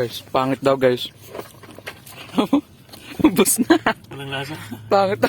guys. Pangit daw guys. Ubus na. Anong lasa? Pangit.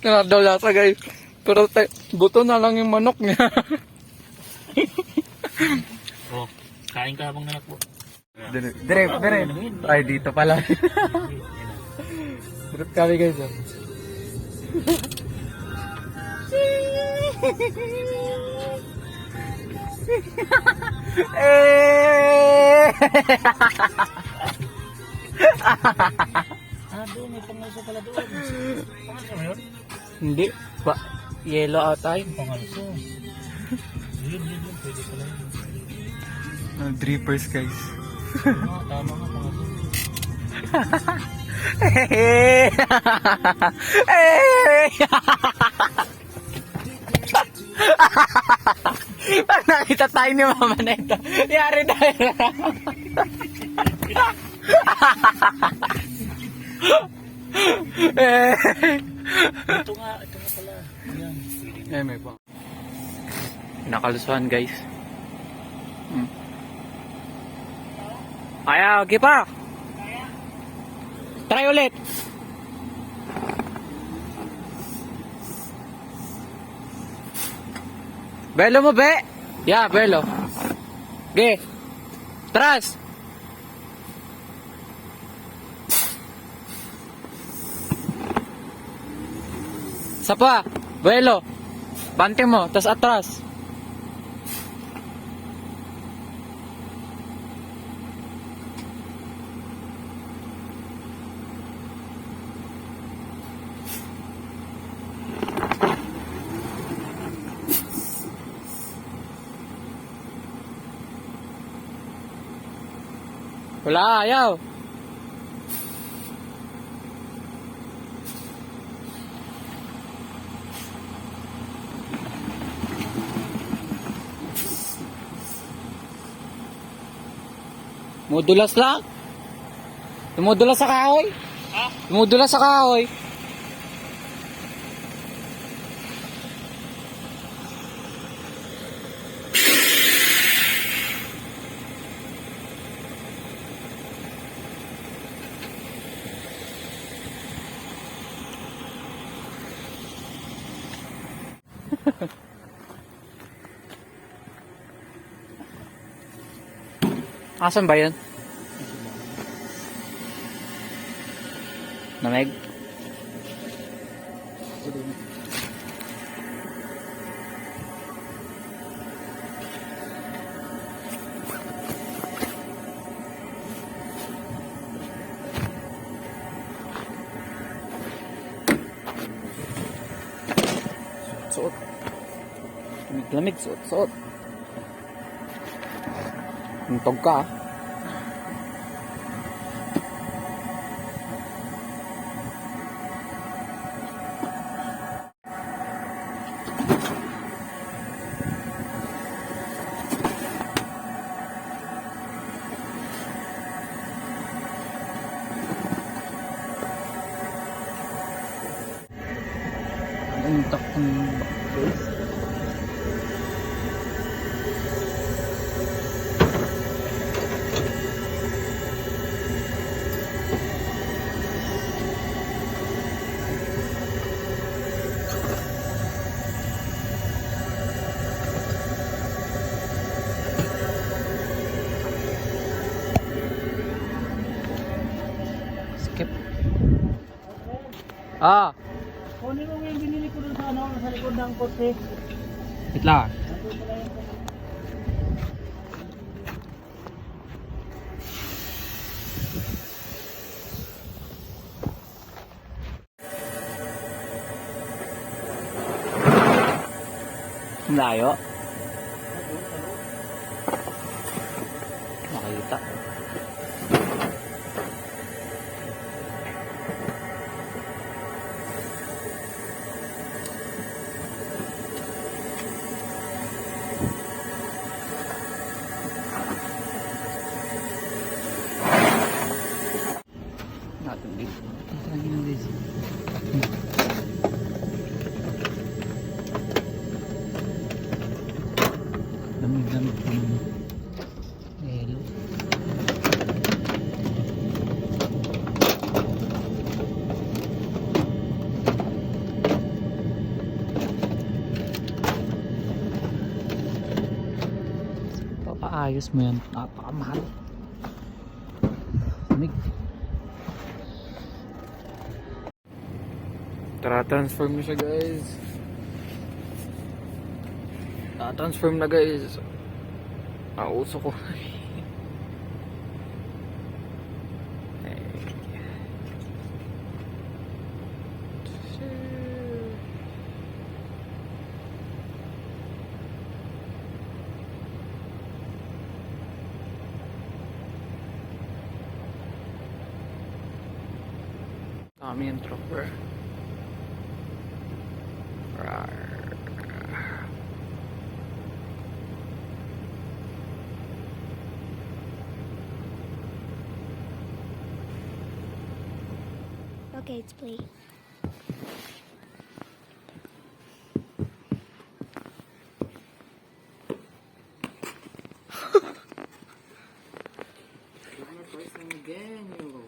Kaya daw lasa guys. Pero buto na lang yung manok niya. Oh, kain ka habang nanakbo. Dire. Ay, dito pala. Direct kami guys. Oh. Doon, may pangalso pala doon. Pangalso mo yun? Hindi. Yellow ata yun. Pangalso. Yun, pwede pala yun. Drippers guys. Tama nga, pangalso. Pag nakita tayo ni mama na ito, yari tayo. Ito nga pala. Yan. May pa. Nakalusuhan guys. Kaya, okay pa. Try ulit. Belo mo, be? Yeah, belo. Okay. Tras. Sapa. Belo. Bante mo, tas atras. Wala, ayaw. Tumudulas lang. Tumudulas sa kahoy. Ha? Tumudulas sa kahoy. Asan ba yun? Nameg? Suot. Lamig, suot. Untog ka ah. Untak ng base. Skip. Kunin mo yung binili ko doon sa sa likod ng kotse. Itla. Layo. Makita. Natin dito. Tangin na guys. gamit pang elo. Papaayos mo yan, napakamahal. Transform na siya, guys. Transform na, guys. Nauso ko. Kami yung trooper. Okay, it's play. Again, you.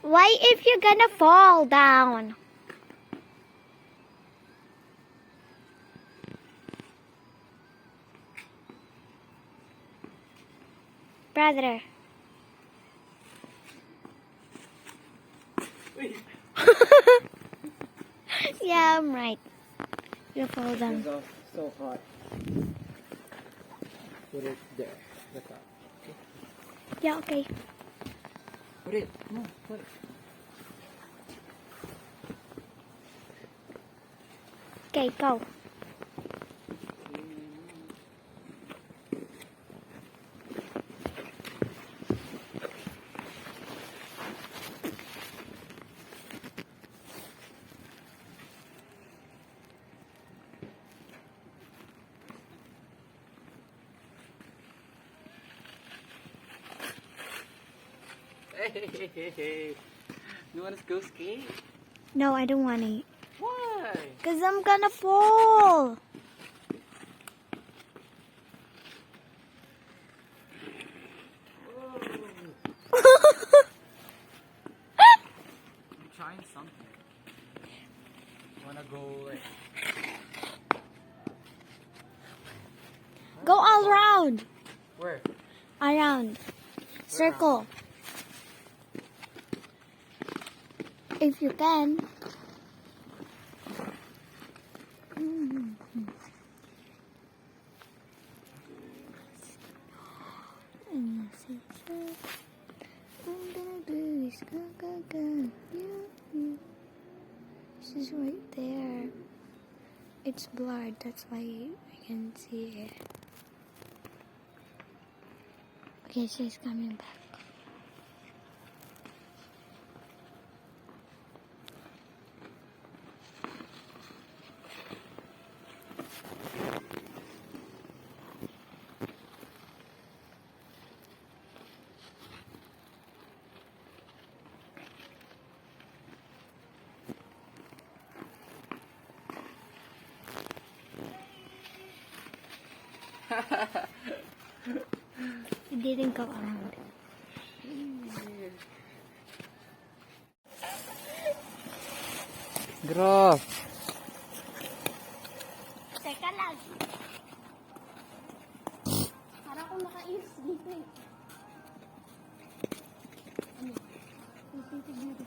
Why if you're gonna fall down? Brother. Yeah, I'm right. You fall down. So hot. Put it there. The top. Yeah, okay. Put it. Come on, put it. Okay, go. Hey. You want to go skate? No, I don't want to. Why? Because I'm gonna fall. I'm trying something. Wanna go like... Go all around. Where? Around. Circle. If you can. This is right there. It's blurred, that's why I can see it. Okay, she's coming back. It didn't go around. Graph. Teka lang. Para akong nakainis dito eh. Ano? Titig dito.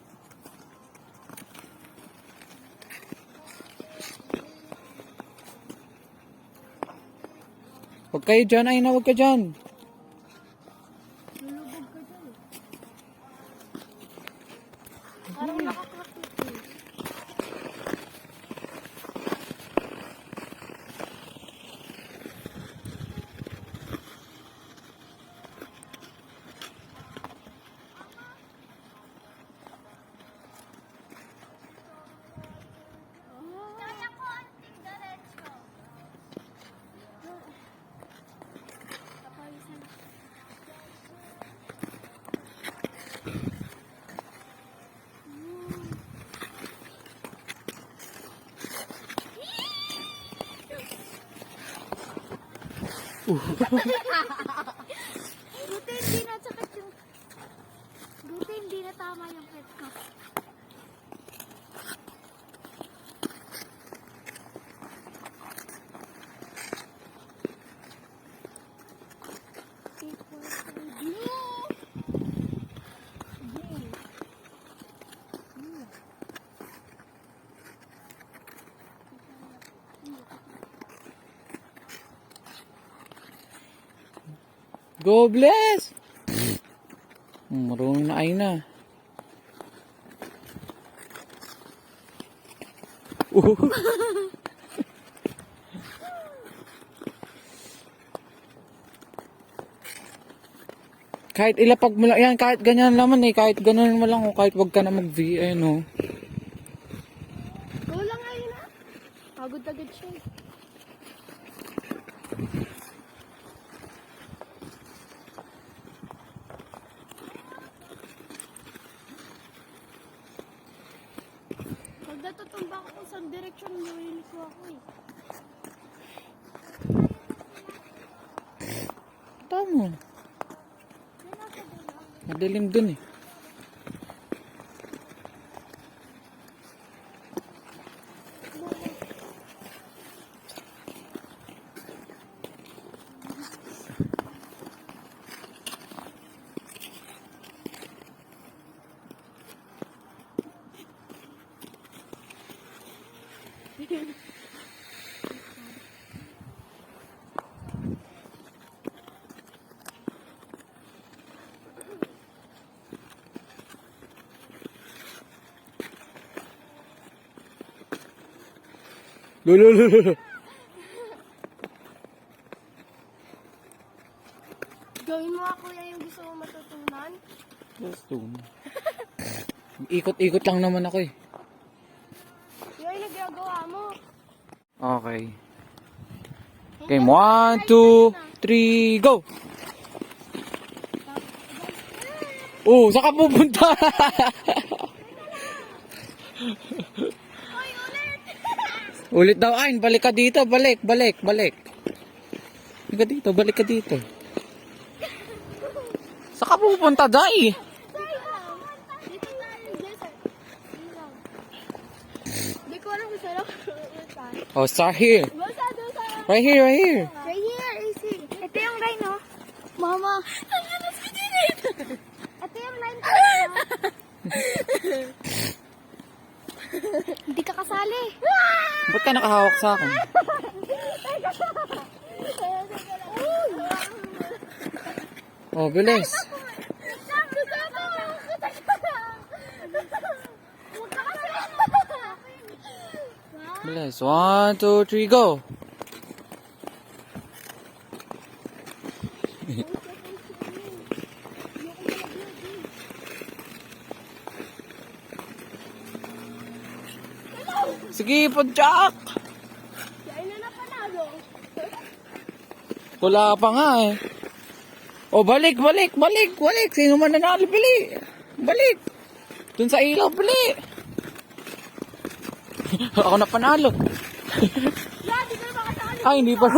Huwag kayo dyan, ay na, huwag ka dyan. Lulubog ka dyan. Parang nakakapit eh. Kaya ko anting diretso. Tapos Buti hindi na sakit yung... Buti hindi na tama yung pet ko. Go bless! Marunong na ay na. Kahit ilapag mo lang, yan, kahit ganyan naman eh, kahit ganun mo lang, o kahit wag ka na mag-V, no. Go lang ngayon na. Pagod-agad siya eh. Pag natutumba ko kung saan direksyon, nililis ko ako eh. Tama. Madilim dun eh. Lulululu. Gawin mo ako yung gusto mo matutunan. Ikot-ikot lang naman ako eh. Yun yung nagagawa mo. Okay. Game 1, 2, 3, go! Oh, saan ka pupunta? Ulit daw, Ayn. Balik ka dito. Balik. Balik ka dito. Balik ka dito. Saan ka pupunta, Day? Hindi ko alam kung saan ako. Oh, start here. Right here. Right here, easy. Ito yung line, no? Mama. Ito yung line ko. Hindi ka kasali. Ba't ka nakahawak sa akin? Oh, bilis. Bilis. 1, 2, 3, go! Sige, padyak! Kaya na panalo. Wala pa nga eh. Oh, balik. Sino man nanalo, bili. Balik. Dun sa ilaw, bili. Ako na panalo. Di ka na makasali. Ay, hindi pa.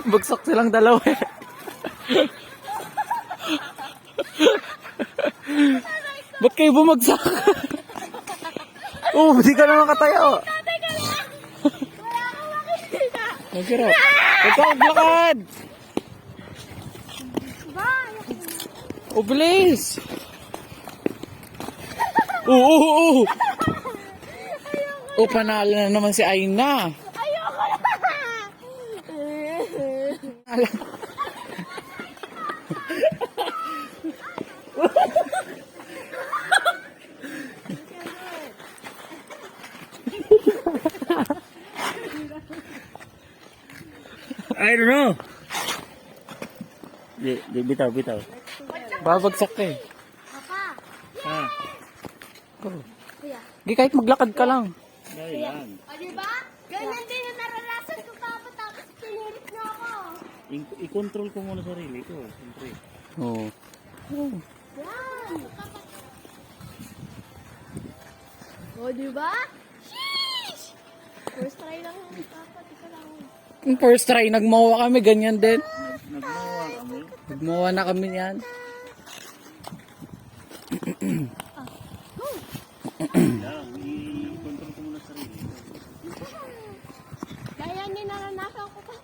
Bagsak silang dalawa eh. Ba't kayo bumagsak? Oh, hindi ka na makatayo. Wala akong makikita. Nagkirap. Ikaw, maglakad. Bye. Oh, bilis. Oh. Oh, panalo na naman si Aina. Ayoko na. I don't know. Di, bitaw. Babagsak ka eh. Papa. Ah, Oh. Kuya. Di kahit maglakad ka lang. dahil yan. O, diba? Ganyan din ang naranasan ko tapos pinilit na ako. I-control ko muna sarili ko. Siyempre. Oh. Yan. O, diba? Sheesh! First try lang yung dapat. Ika lang. Yung first try, nagmawa kami, ganyan din. Nagmawa kami. Nagmawa na kami yan. Kaya, i-control ko muna sarili. Kaya hindi naranasan ko pa.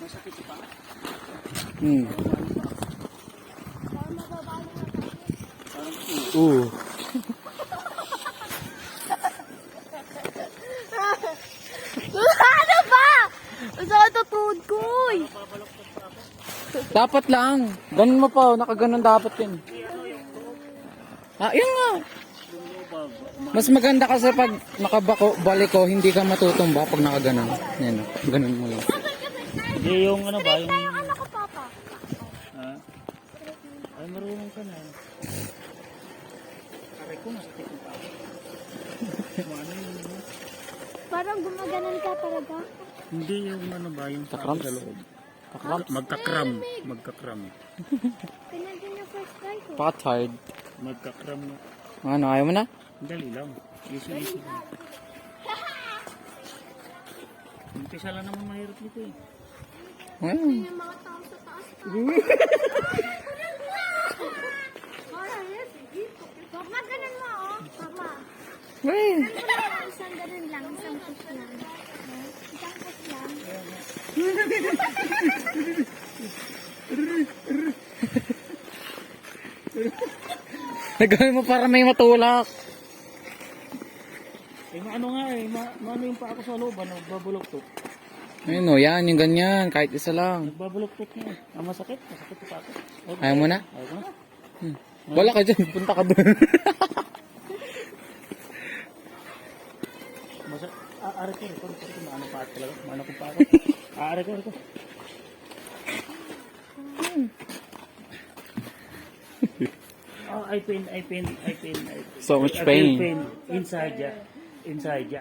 Masakit pa. Para mababa na natin. Oo. Ano ba? Masakit ang tuhod ko eh. Dapat lang. Ganun mo pa, nakaganon dapat yun. Ah, yun nga. Mas maganda kasi pag nakabalik ko, hindi ka matutumba pag nakaganon. Yan, ganun mo lang. Hindi yung ano ba, yung... Ano ko, Papa? Ha? Ay, marunong ka na. Aray ko, masakit yung pa. Ano yun? Parang gumaganon ka talaga. Hindi yung ano ba, yung Takram? sa loob. Takram? Magkakram. Magkakram. Pinagin yung first try ko. Bakit hard? Magkakram na. Ano, ayaw mo na? Dali lang. Easy lang. Umpisa lang naman mahirap nito eh. Ayun. Yung mga tao sa taas pa. Huwag maganon mo, oh. Papa. Ayun. Isang ganun lang, isang push lang. Isang push lang. Nagawin mo para may matulak. Eh maano nga eh. Maano yung pa ako sa loob. Nagbabulok-tok. Ayun o, yan, yung ganyan. Kahit isa lang. Nagbabulok-tok nga eh. Ah, masakit. Masakit yung pa ako. Okay. Ayaw mo na? Ayaw ko na. Wala ka dyan, punta ka doon. Ari ko. Maano pa ako talaga. Maano ko pa ako. Ari ko. Oh, I pain. So much I feel pain. pain inside ya.